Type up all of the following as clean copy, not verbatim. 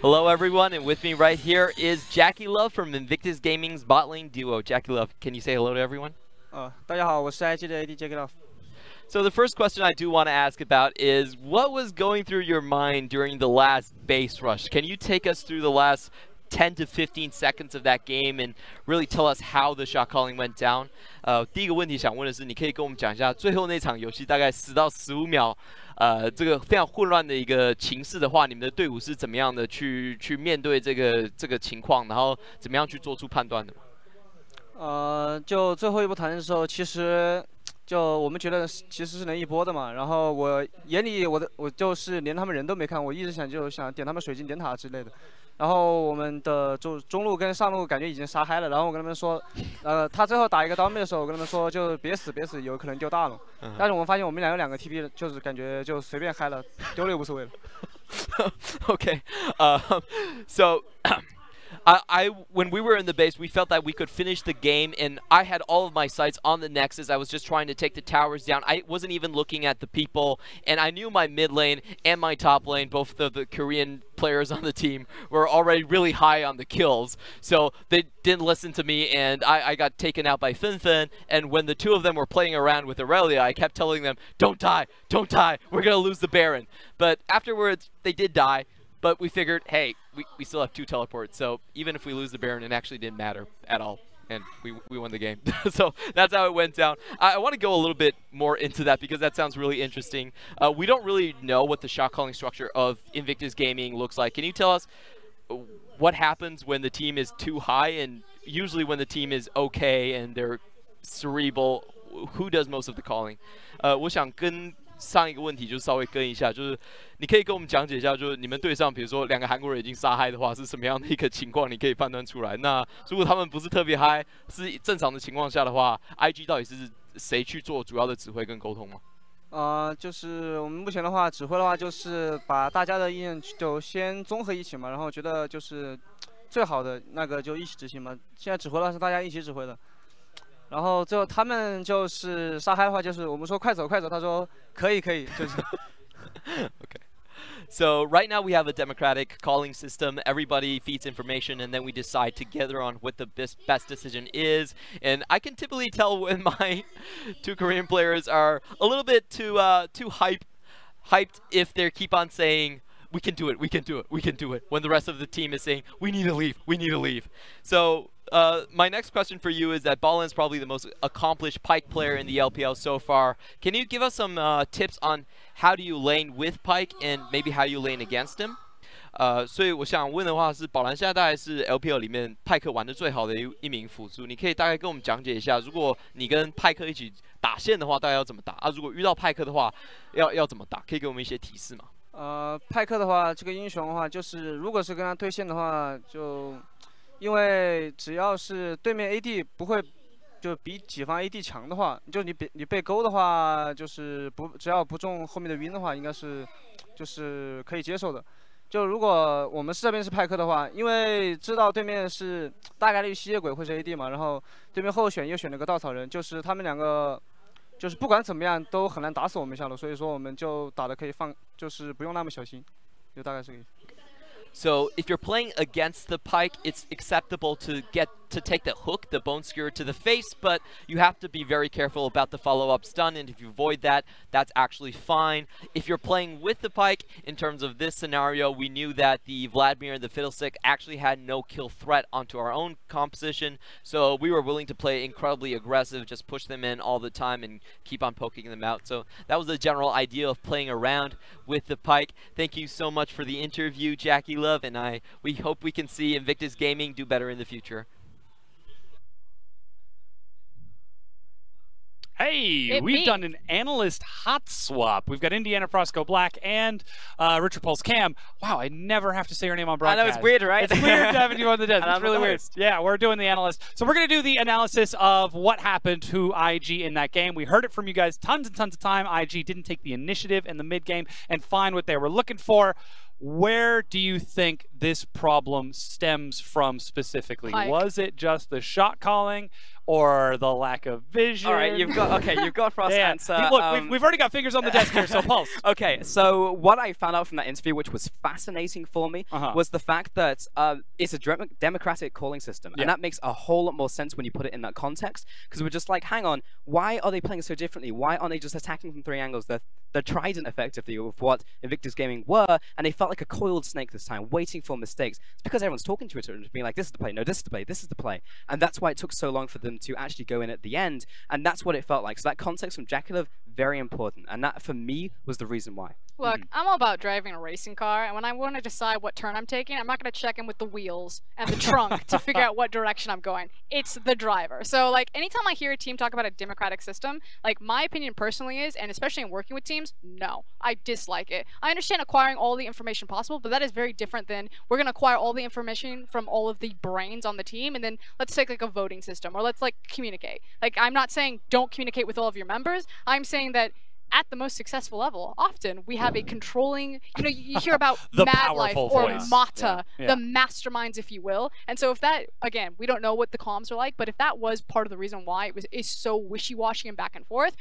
Hello everyone, and with me right here is Jackie Love from Invictus Gaming's bot lane duo. Jackie Love, can you say hello to everyone? 大家好，我是 IG 的 AD Jackie Love。 So the first question I do want to ask about is, what was going through your mind during the last base rush? Can you take us through the last 10 to 15 seconds of that game and really tell us how the shot calling went down? 第一个问题想问的是，你可以跟我们讲一下最后那场游戏大概10到15秒，这个非常混乱的一个情势的话，你们的队伍是怎么样的去面对这个情况，然后怎么样去做出判断的？就最后一波团的时候，其实就我们觉得其实是能一波的嘛。然后我眼里我就是连他们人都没看，我一直想点他们水晶点塔之类的。然后我们的中路跟上路感觉已经杀嗨了，然后我跟他们说，他最后打一个刀妹的时候，我跟他们说就别死，有可能丢大龙。但是我们发现我们有2个 TP， 就是感觉就随便嗨了，丢了也无所谓了。Okay, so. When we were in the base, we felt that we could finish the game, and I had all of my sights on the Nexus. I was just trying to take the towers down. I wasn't even looking at the people, and I knew my mid lane and my top lane, both of the Korean players on the team, were already really high on the kills. So they didn't listen to me, and I got taken out by Fin. And when the two of them were playing around with Aurelia, I kept telling them, don't die, we're going to lose the Baron. But afterwards, they did die. But we figured, hey, we still have 2 teleports, so even if we lose the Baron, it actually didn't matter at all, and we won the game. So that's how it went down. I want to go a little bit more into that because that sounds really interesting. We don't really know what the shot calling structure of Invictus Gaming looks like. Can you tell us what happens when the team is too high, and usually when the team is okay and they're cerebral, who does most of the calling? 我想跟上一个问题就稍微跟一下，就是你可以跟我们讲解一下，就是你们队上比如说2个韩国人已经杀嗨的话，是什么样的一个情况？你可以判断出来。那如果他们不是特别嗨，是正常的情况下的话 ，IG 到底是谁去做主要的指挥跟沟通吗？就是我们目前的话，指挥的话就是把大家的意见就先综合一起嘛，然后觉得就是最好的那个就一起执行嘛。现在指挥的话是大家一起指挥的。然后最后他们就是杀嗨的话，就是我们说快走，他说可以，就是。Okay. So right now we have a democratic calling system. Everybody feeds information, and then we decide together on what the best decision is. And I can typically tell when my 2 Korean players are a little bit too hyped if they keep on saying, we can do it, when the rest of the team is saying, we need to leave. So my next question for you is that Ballin is probably the most accomplished Pyke player in the LPL so far. Can you give us some tips on how do you lane with Pyke and maybe how you lane against him? 所以我想问的话是，宝蓝现在大概是 LPL 里面派克玩的最好的一名辅助，你可以大概跟我们讲解一下，如果你跟派克一起打线的话，大概要怎么打啊？如果遇到派克的话，要怎么打？可以给我们一些提示吗？派克的话，这个英雄的话，就是如果是跟他对线的话，就因为只要是对面 AD 不会就比己方 AD 强的话，就你被勾的话，就是只要不中后面的晕的话，应该是就是可以接受的。就如果我们这边是派克的话，因为知道对面是大概率吸血鬼会是 AD 嘛，然后对面后选又选了个稻草人，就是他们2个。就是不管怎么样都很难打死我们下路，所以说我们就打的可以就是不用那么小心，就大概是这个意思。So if you're playing against the Pyke, it's acceptable to take the hook, the bone skewer to the face, but you have to be very careful about the follow-up stun, and if you avoid that, that's actually fine. If you're playing with the Pyke, in terms of this scenario, we knew that the Vladimir and the Fiddlestick actually had no kill threat onto our own composition, so we were willing to play incredibly aggressive, just push them in all the time and keep on poking them out. So that was the general idea of playing around with the Pyke. Thank you so much for the interview, Jackie Love, and we hope we can see Invictus Gaming do better in the future. Hey, we've done an analyst hot swap. We've got Indiana Frosco Black and Richard Pulse Cam. Wow, I never have to say your name on broadcast. I know, it's weird, right? It's weird having you on the desk. It's really weird. Yeah, we're doing the analyst. So we're going to do the analysis of what happened to IG in that game. We heard it from you guys tons and tons of time. IG didn't take the initiative in the mid game and find what they were looking for. Where do you think this problem stems from specifically? Like, was it just the shot calling or the lack of vision? All right, you've got Frost's answer. Look, we've already got fingers on the desk here, so Pulse. Okay, so what I found out from that interview, which was fascinating for me, was the fact that it's a democratic calling system, and that makes a whole lot more sense when you put it in that context, because we're just like, hang on, why are they playing so differently? Why aren't they just attacking from 3 angles? They're trident effectively with what Invictus Gaming were, and they felt like a coiled snake this time, waiting for mistakes. It's because everyone's talking to each other and just being like, this is the play, no, this is the play, this is the play. And that's why it took so long for them to actually go in at the end, and that's what it felt like. So that context from Jakulov, very important, and that, for me, was the reason why. Look, I'm all about driving a racing car, and when I want to decide what turn I'm taking, I'm not going to check in with the wheels and the trunk to figure out what direction I'm going. It's the driver. So, like, anytime I hear a team talk about a democratic system, like, my opinion personally is, and especially in working with teams, no. I dislike it. I understand acquiring all the information possible, but that is very different than we're going to acquire all the information from all of the brains on the team, and then let's take, like, a voting system, or let's, like, communicate. Like, I'm not saying don't communicate with all of your members. I'm saying that at the most successful level, often we have a controlling, you know, you hear about Mad Life or Mata, the masterminds, if you will. And so if that, again, we don't know what the comms are like, but if that was part of the reason why is so wishy-washy and back and forth,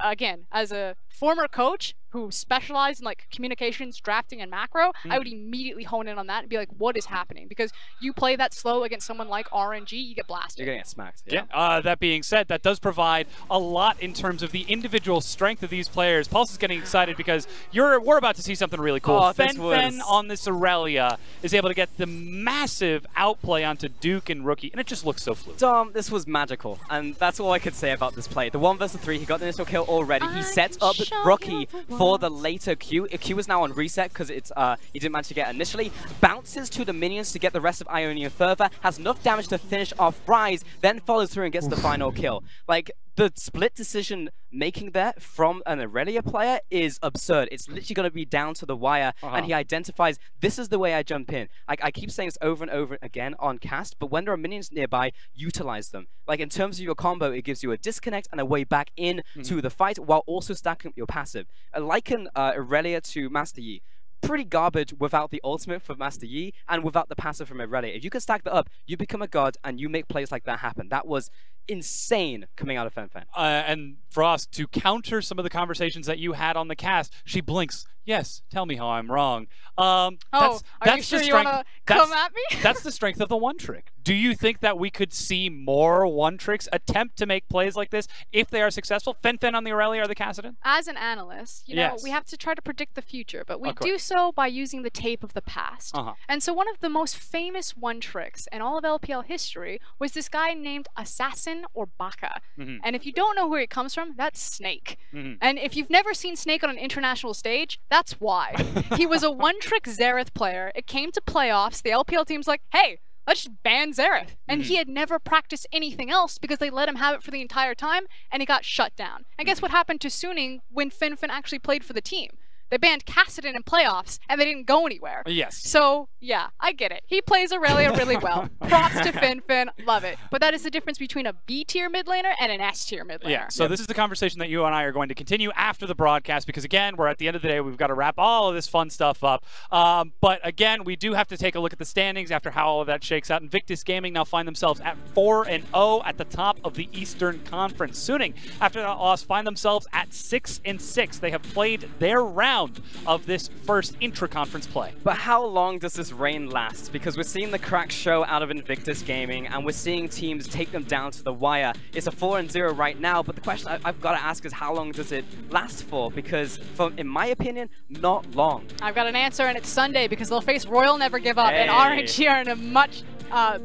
again, as a former coach who specialized in like communications, drafting, and macro, I would immediately hone in on that and be like, what is happening? Because you play that slow against someone like RNG, you get blasted. You're going to get smacked. Yeah. That being said, that does provide a lot in terms of the individual strength of these players. Pulse is getting excited because we're about to see something really cool. Fen on this Aurelia is able to get the massive outplay onto Duke and Rookie, and it just looks so fluid. Dom, this was magical, and that's all I could say about this play. The 1 versus 3, he got the initial kill already. He set up Rookie for the later Q. Q is now on reset because it's he didn't manage to get initially. Bounces to the minions to get the rest of Ionian further. Has enough damage to finish off Rise, then follows through and gets the final kill. Like, the split decision making there from an Aurelia player is absurd. It's literally going to be down to the wire, and he identifies, this is the way I jump in. Like, I keep saying this over and over again on cast, but when there are minions nearby, utilize them. Like, in terms of your combo, it gives you a disconnect and a way back in to the fight while also stacking up your passive. Liken Aurelia to Master Yi. Pretty garbage without the ultimate for Master Yi and without the passive from Aurelia. If you can stack that up, you become a god and you make plays like that happen. That was insane coming out of Fen. And Frost, to counter some of the conversations that you had on the cast, she blinks. Yes, tell me how I'm wrong. Are you sure you want to come at me? That's the strength of the one trick. Do you think that we could see more one tricks attempt to make plays like this if they are successful? Fen on the Aurelia or the Kassadin? As an analyst, you know, we have to try to predict the future, but we do so by using the tape of the past. And so one of the most famous one tricks in all of LPL history was this guy named Assassin or Baka. And if you don't know where it comes from, that's Snake. And if you've never seen Snake on an international stage, that's why. He was a one-trick Xerath player. It came to playoffs. The LPL team's like, hey, let's just ban Xerath. And he had never practiced anything else because they let him have it for the entire time, and he got shut down. And guess what happened to Suning when Fen actually played for the team? They banned Kassadin in playoffs, and they didn't go anywhere. Yes. So, yeah, I get it. He plays Aurelia really well. Props to Fen, love it. But that is the difference between a B-tier mid laner and an S-tier mid laner. Yeah, so this is the conversation that you and I are going to continue after the broadcast because, again, we're at the end of the day. We've got to wrap all of this fun stuff up. But, again, we do have to take a look at the standings after how all of that shakes out. Invictus Gaming now find themselves at 4-0 at the top of the Eastern Conference. Suning, after that loss, find themselves at 6-6. They have played their round of this first intra-conference play. But how long does this reign last? Because we're seeing the cracks show out of Invictus Gaming, and we're seeing teams take them down to the wire. It's a 4-0 right now, but the question I've got to ask is how long does it last for? Because, in my opinion, not long. I've got an answer, and it's Sunday, because they'll face Royal Never Give Up, and RNG are in a much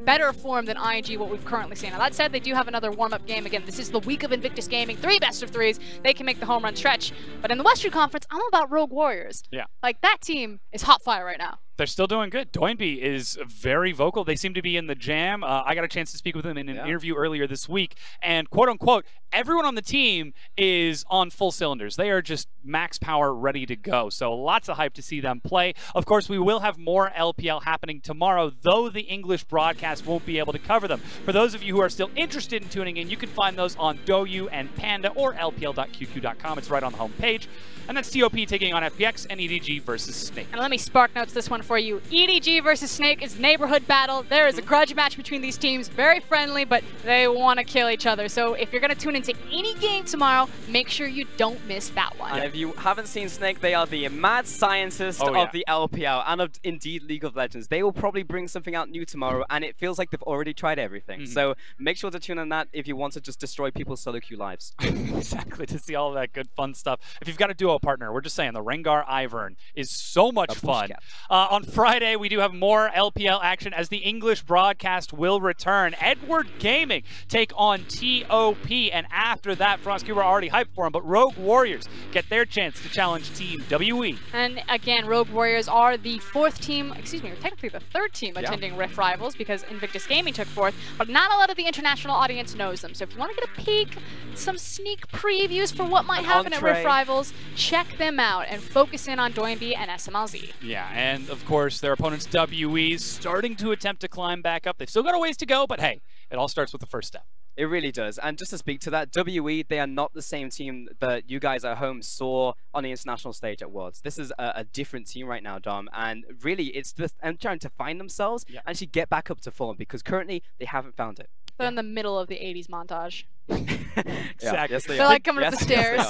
better form than ING, what we've currently seen. Now, that said, they do have another warm-up game. Again, this is the week of Invictus Gaming. 3 best-of-3s. They can make the home run stretch. But in the Western Conference, I'm about Rogue Warriors. Yeah. Like, that team is hot fire right now. They're still doing good. Doinby is very vocal. They seem to be in the jam. I got a chance to speak with him in an interview earlier this week. And quote-unquote, everyone on the team is on full cylinders. They are just max power ready to go. So lots of hype to see them play. Of course, we will have more LPL happening tomorrow, though the English broadcast won't be able to cover them. For those of you who are still interested in tuning in, you can find those on Douyu and Panda or lpl.qq.com. It's right on the home page. And that's TOP taking on FPX and EDG versus Snake. And let me spark notes this one for you. EDG versus Snake is neighborhood battle. There is a grudge match between these teams. Very friendly, but they want to kill each other. So if you're going to tune into any game tomorrow, make sure you don't miss that one. And if you haven't seen Snake, they are the mad scientist of the LPL and of indeed League of Legends. They will probably bring something out new tomorrow, and it feels like they've already tried everything. So make sure to tune in that if you want to just destroy people's solo queue lives. Exactly, to see all that good fun stuff. If you've got a duo partner, we're just saying the Rengar Ivern is so much fun. On Friday, we do have more LPL action as the English broadcast will return. Edward Gaming take on TOP, and after that, Frostcube are already hyped for them, but Rogue Warriors get their chance to challenge Team WE. And again, Rogue Warriors are the fourth team, excuse me, technically the third team attending Rift Rivals because Invictus Gaming took fourth, but not a lot of the international audience knows them. So if you want to get a peek, some sneak previews for what might happen at Rift Rivals, check them out and focus in on Doinby and SMLZ. Yeah, and of course, their opponents WE starting to attempt to climb back up. They've still got a ways to go, but hey, it all starts with the first step. It really does. And just to speak to that, WE, they are not the same team that you guys at home saw on the international stage at Worlds. This is a different team right now, Dom. And really, it's just them trying to find themselves and actually get back up to form because currently they haven't found it. They're in the middle of the 80s montage. Exactly. Yes, they They're are. like coming up the stairs.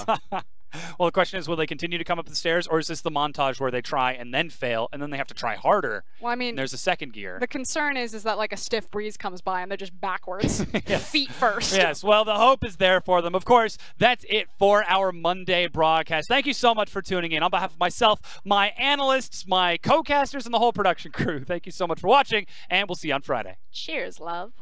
Well, the question is, will they continue to come up the stairs, or is this the montage where they try and then fail, and then they have to try harder? Well, I mean, and there's a second gear. The concern is that like a stiff breeze comes by and they're just backwards, feet first. Yes, well, the hope is there for them. Of course, that's it for our Monday broadcast. Thank you so much for tuning in. On behalf of myself, my analysts, my co-casters, and the whole production crew, thank you so much for watching, and we'll see you on Friday. Cheers, love.